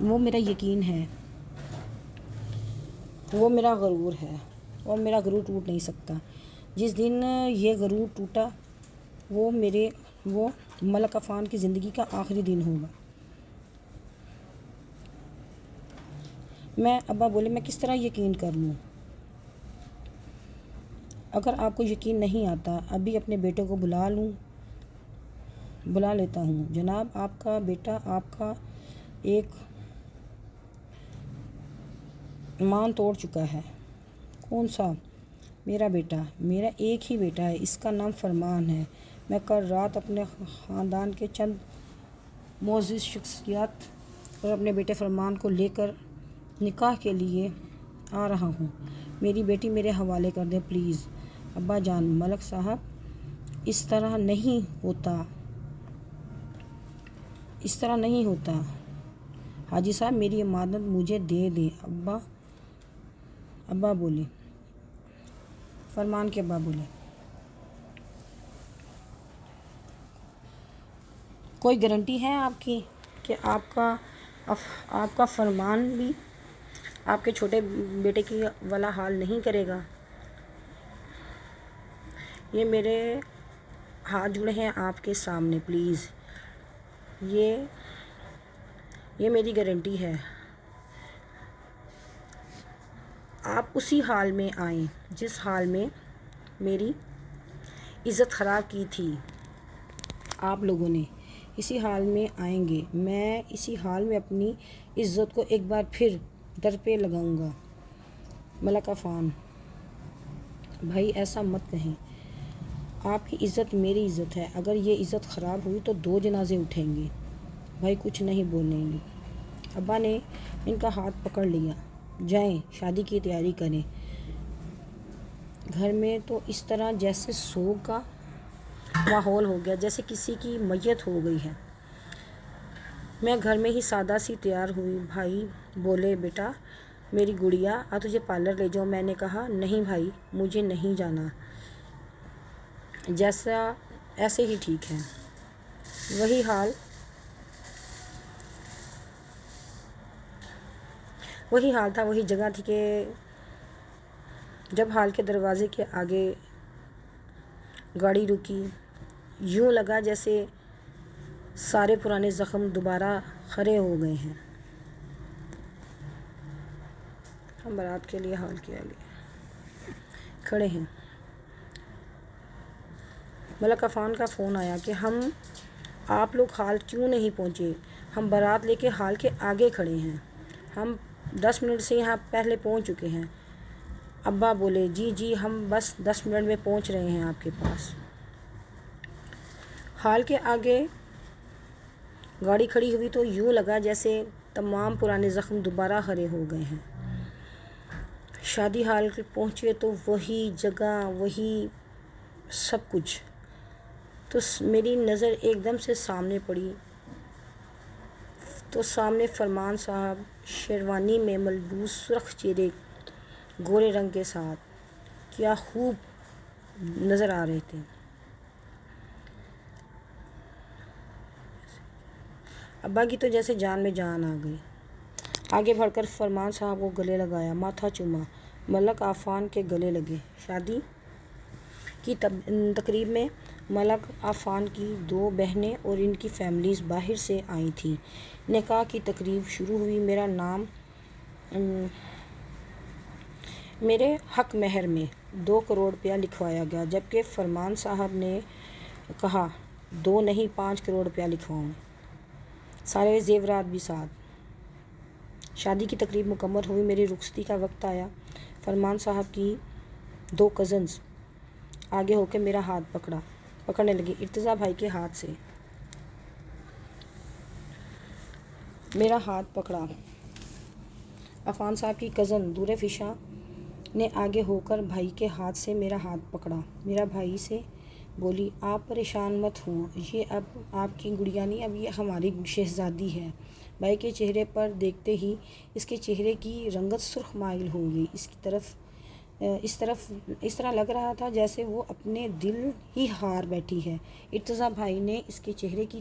وہ میرا یقین ہے، وہ میرا غرور ہے اور میرا غرور ٹوٹ نہیں سکتا۔ جس دن یہ غرور ٹوٹا وہ ملک عفان کی زندگی کا آخری دن ہوگا۔ ابا بولے میں کس طرح یقین کر لوں؟ اگر آپ کو یقین نہیں آتا ابھی اپنے بیٹے کو بلا لیتا ہوں۔ جناب آپ کا بیٹا آپ کا ایک ایمان توڑ چکا ہے۔ کون سا؟ میرا بیٹا، میرا ایک ہی بیٹا ہے، اس کا نام فرمان ہے۔ میں کل رات اپنے خاندان کے چند معزز شخصیات اور اپنے بیٹے فرمان کو لے کر نکاح کے لیے آ رہا ہوں۔ میری بیٹی میرے حوالے کر دیں پلیز۔ ابا جان، ملک صاحب اس طرح نہیں ہوتا۔ حاجی صاحب میری امانت مجھے دے دیں۔ ابا بولے۔ فرمان کے ابا بولے کوئی گارنٹی ہے آپ کی کہ آپ کا فرمان بھی آپ کے چھوٹے بیٹے کی والا حال نہیں کرے گا؟ یہ میرے ہاتھ جڑے ہیں آپ کے سامنے پلیز، یہ میری گارنٹی ہے، آپ اسی حال میں آئیں جس حال میں میری عزت خراب کی تھی آپ لوگوں نے، اسی حال میں آئیں گے، میں اسی حال میں اپنی عزت کو ایک بار پھر در پہ لگاؤں گا۔ ملک عفان بھائی ایسا مت کہیں، آپ کی عزت میری عزت ہے، اگر یہ عزت خراب ہوئی تو 2 جنازے اٹھیں گے۔ بھائی کچھ نہیں بولیں گے۔ ابا نے ان کا ہاتھ پکڑ لیا، جائیں شادی کی تیاری کریں، گھر میں تو اس طرح جیسے سوگ کا ماحول ہو گیا، جیسے کسی کی میت ہو گئی ہے۔ میں گھر میں ہی سادہ سی تیار ہوئی، بھائی بولے بیٹا میری گڑیا آ تجھے پارلر لے جاؤ، میں نے کہا نہیں بھائی مجھے نہیں جانا، جیسا ایسے ہی ٹھیک ہے۔ وہی حال تھا، وہی جگہ تھی کہ جب ہال کے دروازے کے آگے گاڑی رکی، یوں لگا جیسے سارے پرانے زخم دوبارہ کھڑے ہو گئے ہیں۔ ہم بارات کے لیے ہال کے آگے کھڑے ہیں۔ ملک عفان کا فون آیا کہ آپ لوگ ہال کیوں نہیں پہنچے؟ ہم بارات لے کے ہال کے آگے کھڑے ہیں، ہم 10 منٹ سے یہاں پہلے پہنچ چکے ہیں۔ ابا بولے جی ہم بس 10 منٹ میں پہنچ رہے ہیں آپ کے پاس۔ ہال کے آگے گاڑی کھڑی ہوئی تو یوں لگا جیسے تمام پرانے زخم دوبارہ کھڑے ہو گئے ہیں۔ شادی ہال پہنچے تو وہی جگہ، وہی سب کچھ، تو میری نظر ایک دم سے سامنے پڑی تو سامنے فرمان صاحب شیروانی میں ملبوس، سرخ چہرے، گورے رنگ کے ساتھ کیا خوب نظر آ رہے تھے۔ ابا کی تو جیسے جان میں جان آ گئی، آگے بڑھ کر فرمان صاحب کو گلے لگایا، ماتھا چوما، ملک عفان کے گلے لگے۔ شادی کی تقریب میں ملک عفان کی 2 بہنیں اور ان کی فیملیز باہر سے آئی تھیں۔ نکاح کی تقریب شروع ہوئی، میرا نام میرے حق مہر میں 2 کروڑ روپیہ لکھوایا گیا، جبکہ فرمان صاحب نے کہا 2 نہیں 5 کروڑ روپیہ لکھواؤں، سارے زیورات بھی ساتھ۔ شادی کی تقریب مکمل ہوئی، میری رخصتی کا وقت آیا۔ فرمان صاحب کی 2 کزنز آگے ہو کے میرا ہاتھ پکڑنے لگے، ارتضیٰ بھائی کے ہاتھ سے میرا ہاتھ پکڑا۔ عفان صاحب کی کزن دور فشاں نے آگے ہو کر بھائی کے ہاتھ سے میرا ہاتھ پکڑا۔ میرا بھائی سے بولی آپ پریشان مت ہوں، یہ اب آپ کی گڑیا نہیں، اب یہ ہماری شہزادی ہے۔ بھائی کے چہرے پر دیکھتے ہی اس کے چہرے کی رنگت سرخ مائل ہو گئی، اس طرح لگ رہا تھا جیسے وہ اپنے دل ہی ہار بیٹھی ہے۔ ارتضیٰ بھائی نے اس کے چہرے کی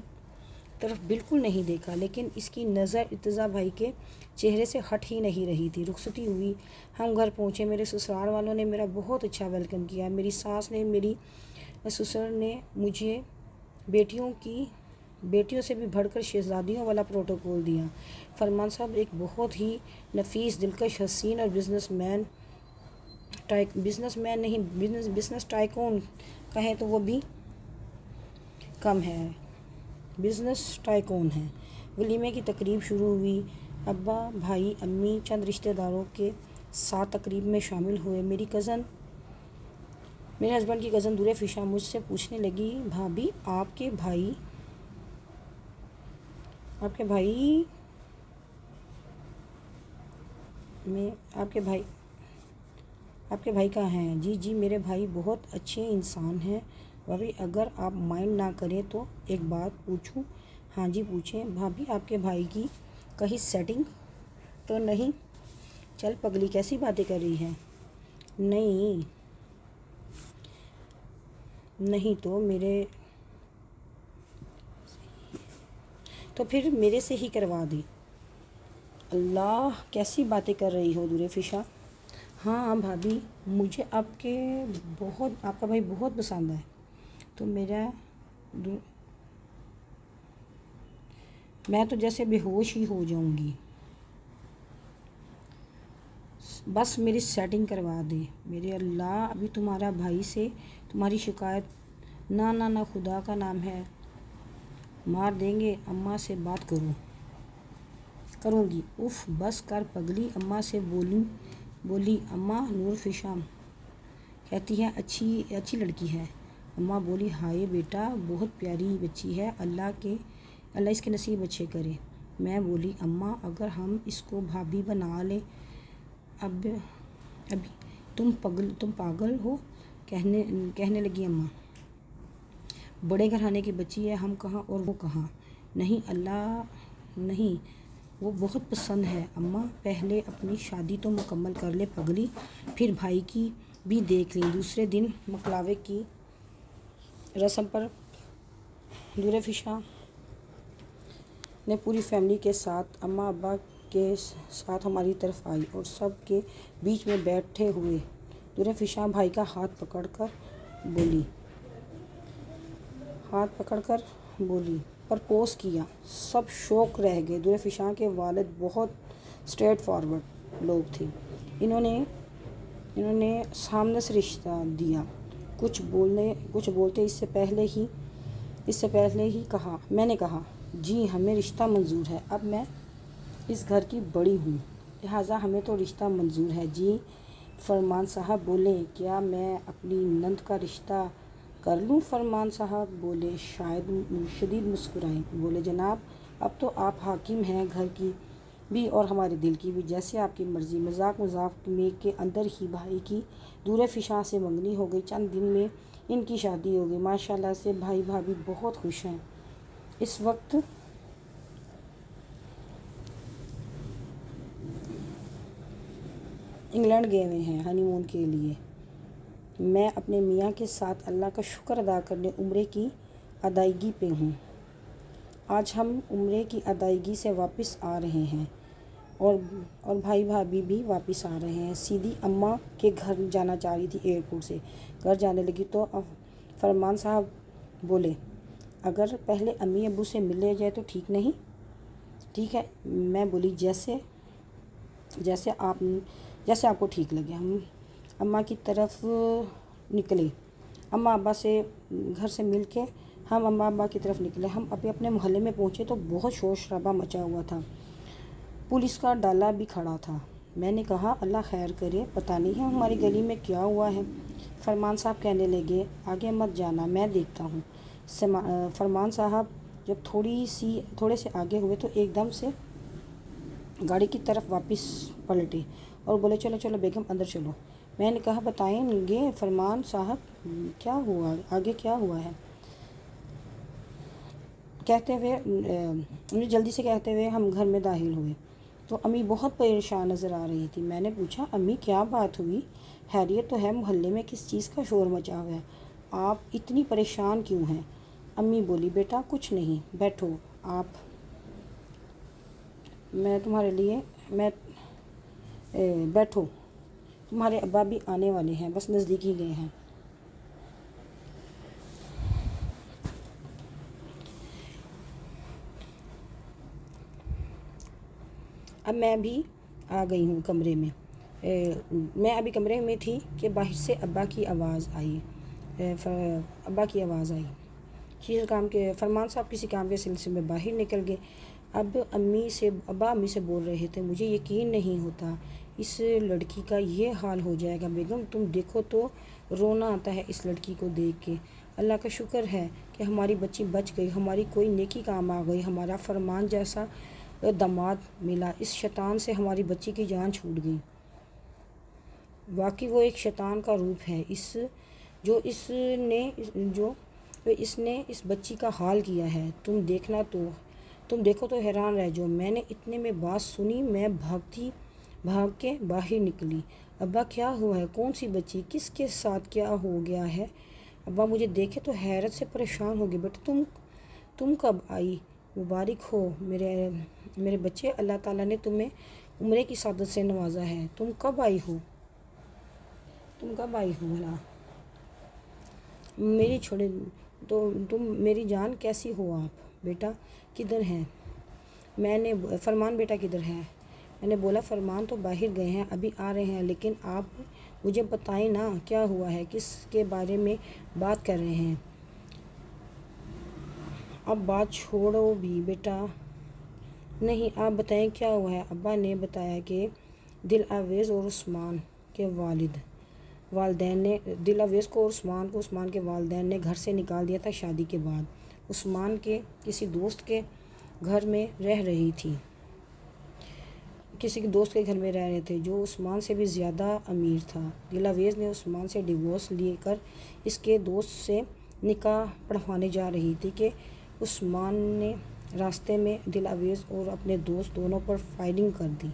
طرف بالکل نہیں دیکھا، لیکن اس کی نظر ارتضیٰ بھائی کے چہرے سے ہٹ ہی نہیں رہی تھی۔ رخصتی ہوئی، ہم گھر پہنچے، میرے سسرال والوں نے میرا بہت اچھا ویلکم کیا، میری ساس نے، میری سسر نے مجھے بیٹیوں سے بھی بڑھ کر شہزادیوں والا پروٹوکول دیا۔ فرمان صاحب ایک بہت ہی نفیس، دلکش، حسین اور بزنس ٹائکون کہیں تو وہ بھی کم ہے، بزنس ٹائکون ہے۔ ولیمے کی تقریب شروع ہوئی، ابا، بھائی، امی، چند رشتہ داروں کے ساتھ تقریب میں شامل ہوئے۔ میرے ہسبینڈ کی کزن دور فشاں مجھ سے پوچھنے لگی، بھابھی آپ کے بھائی کہاں ہیں؟ جی میرے بھائی بہت اچھے انسان ہیں بھابھی، اگر آپ مائنڈ نہ کریں تو ایک بات پوچھوں؟ ہاں جی پوچھیں۔ بھابھی آپ کے بھائی کی کہیں سیٹنگ تو نہیں؟ چل پگلی کیسی باتیں کر رہی ہے؟ نہیں تو پھر میرے سے ہی کروا دی۔ اللہ کیسی باتیں کر رہی ہو دور فشاں؟ ہاں بھابھی مجھے آپ کا بھائی بہت پسند ہے، تو میں تو جیسے بے ہوش ہی ہو جاؤں گی، بس میری سیٹنگ کروا دے میرے اللہ۔ ابھی تمہارا بھائی سے تمہاری شکایت نہ خدا کا نام ہے مار دیں گے، اماں سے بات کروں گی۔ اف بس کر پگلی، اماں سے بولی اماں نور فشاں کہتی ہے اچھی لڑکی ہے۔ اماں بولی ہائے بیٹا بہت پیاری بچی ہے، اللہ اس کے نصیب اچھے کرے۔ میں بولی اماں اگر ہم اس کو بھابھی بنا لیں ابھی تم پاگل ہو، کہنے لگی اماں۔ بڑے گھرانے کی بچی ہے، ہم کہاں اور وہ کہاں۔ نہیں اللہ نہیں، وہ بہت پسند ہے اماں، پہلے اپنی شادی تو مکمل کر لے پگلی، پھر بھائی کی بھی دیکھ لیں۔ دوسرے دن مکلاوے کی رسم پر نور فشاں نے پوری فیملی کے ساتھ اماں ابا کے ساتھ ہماری طرف آئی اور سب کے بیچ میں بیٹھے ہوئے نور فشاں بھائی کا ہاتھ پکڑ کر بولی پرپوز کیا۔ سب شوق رہ گئے۔ نور فشاں کے والد بہت اسٹریٹ فارورڈ لوگ تھے، انہوں نے سامنے سے رشتہ دیا، کچھ بولتے اس سے پہلے ہی میں نے کہا جی ہمیں رشتہ منظور ہے، اب میں اس گھر کی بڑی ہوں لہٰذا ہمیں تو رشتہ منظور ہے جی۔ فرمان صاحب بولے کیا میں اپنی نند کا رشتہ کر لوں؟ فرمان صاحب بولے شدید مسکرائے، بولے جناب اب تو آپ حاکم ہیں گھر کی بھی اور ہمارے دل کی بھی، جیسے آپ کی مرضی۔ مذاق میں کے اندر ہی بھائی کی نور فشاں سے منگنی ہو گئی، چند دن میں ان کی شادی ہو گئی۔ ماشاءاللہ سے بھائی بھابھی بہت خوش ہیں، اس وقت انگلینڈ گئے ہوئے ہیں ہنی مون کے لیے۔ میں اپنے میاں کے ساتھ اللہ کا شکر ادا کرنے عمرے کی ادائیگی پہ ہوں۔ آج ہم عمرے کی ادائیگی سے واپس آ رہے ہیں اور بھائی بھابھی بھی واپس آ رہے ہیں۔ سیدھی اماں کے گھر جانا چاہ رہی تھی، ایئرپورٹ سے گھر جانے لگی تو فرمان صاحب بولے اگر پہلے امی ابو سے مل لیا جائے تو ٹھیک ہے۔ میں بولی جیسے آپ کو ٹھیک لگے۔ ہم اماں کی طرف نکلے، اماں ابا سے گھر سے مل کے ہم اماں ابا کی طرف نکلے۔ ہم اپنے محلے میں پہنچے تو بہت شور شرابہ مچا ہوا تھا، پولیس کا ڈالا بھی کھڑا تھا۔ میں نے کہا اللہ خیر کرے، پتہ نہیں ہے ہماری گلی میں کیا ہوا ہے۔ فرمان صاحب کہنے لگے آگے مت جانا میں دیکھتا ہوں۔ فرمان صاحب جب تھوڑے سے آگے ہوئے تو ایک دم سے گاڑی کی طرف واپس پلٹے اور بولے چلو بیگم اندر چلو۔ میں نے کہا بتائیں گے فرمان صاحب کیا ہوا، آگے کیا ہوا ہے؟ مجھے جلدی سے کہتے ہوئے ہم گھر میں داخل ہوئے تو امی بہت پریشان نظر آ رہی تھی۔ میں نے پوچھا امی کیا بات ہوئی، خیریت تو ہے؟ محلے میں کس چیز کا شور مچا ہوا ہے، آپ اتنی پریشان کیوں ہیں؟ امی بولی بیٹا کچھ نہیں، بیٹھو آپ، بیٹھو تمہارے ابا بھی آنے والے ہیں، بس نزدیک ہی گئے ہیں۔ اب میں بھی آ گئی ہوں کمرے میں، میں ابھی کمرے میں تھی کہ باہر سے ابا کی آواز آئی۔ فرمان صاحب کسی کام کے سلسلے میں باہر نکل گئے۔ ابا امی سے بول رہے تھے مجھے یقین نہیں ہوتا اس لڑکی کا یہ حال ہو جائے گا، بیگم تم دیکھو تو رونا آتا ہے اس لڑکی کو دیکھ کے۔ اللہ کا شکر ہے کہ ہماری بچی بچ گئی، ہماری کوئی نیکی کام آ گئی، ہمارا فرمان جیسا داماد ملا، اس شیطان سے ہماری بچی کی جان چھوٹ گئی۔ واقعی وہ ایک شیطان کا روپ ہے جو اس نے اس بچی کا حال کیا ہے، تم دیکھو تو حیران رہ جاؤ۔ میں نے اتنے میں بات سنی، میں بھاگ کے باہر نکلی۔ ابا کیا ہوا ہے، کون سی بچی، کس کے ساتھ کیا ہو گیا ہے؟ ابا مجھے دیکھے تو حیرت سے پریشان ہو گئے، بیٹا تم کب آئی؟ مبارک ہو میرے بچے، اللہ تعالیٰ نے تمہیں عمرے کی سعادت سے نوازا ہے، تم کب آئی ہو بھلا؟ میری چھوڑے تو تم میری جان کیسی ہو آپ؟ بیٹا کدھر ہیں؟ میں نے فرمان بیٹا کدھر ہے؟ میں نے بولا فرمان تو باہر گئے ہیں، ابھی آ رہے ہیں، لیکن آپ مجھے بتائیں نا کیا ہوا ہے، کس کے بارے میں بات کر رہے ہیں؟ اب بات چھوڑو بھی بیٹا، نہیں آپ بتائیں کیا ہوا ہے؟ ابا نے بتایا کہ دلاویز اور عثمان کے والدین نے دلاویز کو اور عثمان کے والدین نے گھر سے نکال دیا تھا شادی کے بعد۔ عثمان کے کسی دوست کے گھر میں رہ رہی تھی، جو عثمان سے بھی زیادہ امیر تھا۔ دلاویز نے عثمان سے ڈیورس لے کر اس کے دوست سے نکاح پڑھوانے جا رہی تھی کہ عثمان نے راستے میں دلاویز اور اپنے دوست دونوں پر فائرنگ کر دی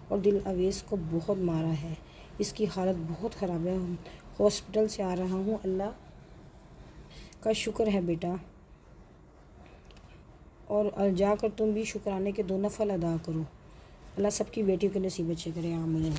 اور دلاویز کو بہت مارا ہے۔ اس کی حالت بہت خراب ہے، ہاسپٹل سے آ رہا ہوں۔ اللہ کا شکر ہے بیٹا، اور جا کر تم بھی شکرانے کے 2 نفل ادا کرو۔ اللہ سب کی بیٹیوں کے نصیب اچھے کرے، آمین۔